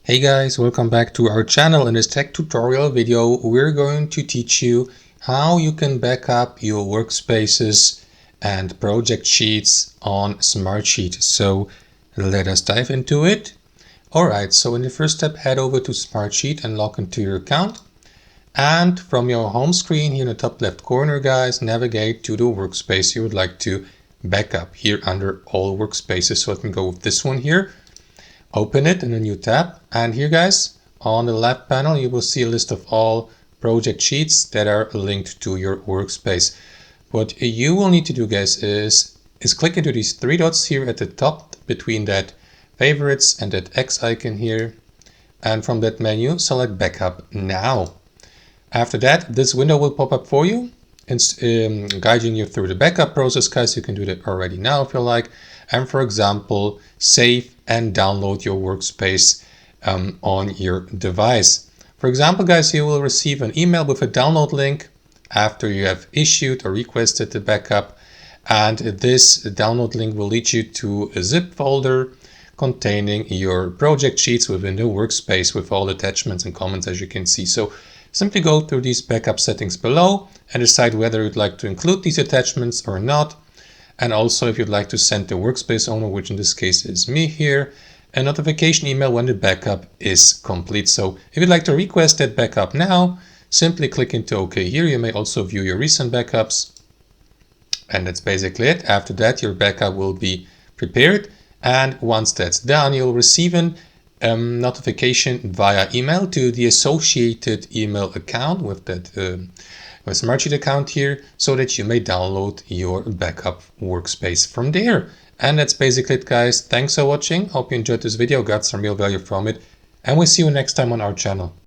Hey guys, welcome back to our channel. In this tech tutorial video, we're going to teach you how you can back up your workspaces and project sheets on Smartsheet. So let us dive into it. Alright, so in the first step, head over to Smartsheet and log into your account. And from your home screen here in the top left corner, guys, navigate to the workspace you would like to back up here under all workspaces. So let me go with this one here. Open it in a new tab, and here guys on the left panel you will see a list of all project sheets that are linked to your workspace. What you will need to do, guys, is click into these three dots here at the top between that favorites and that X icon here, and from that menu select backup now. After that, this window will pop up for you and guiding you through the backup process, guys. You can do that already now if you like, and for example save and download your workspace on your device. For example, guys, you will receive an email with a download link after you have issued or requested the backup, and this download link will lead you to a zip folder containing your project sheets within the workspace with all attachments and comments, as you can see. So simply go through these backup settings below and decide whether you'd like to include these attachments or not. And also if you'd like to send the workspace owner, which in this case is me here, a notification email when the backup is complete. So if you'd like to request that backup now, simply click into OK here. You may also view your recent backups. And that's basically it. After that, your backup will be prepared. And once that's done, you'll receive an notification via email to the associated email account with that Smartsheet account here, so that you may download your backup workspace from there. And that's basically it, guys. Thanks for watching. Hope you enjoyed this video, got some real value from it, and we'll see you next time on our channel.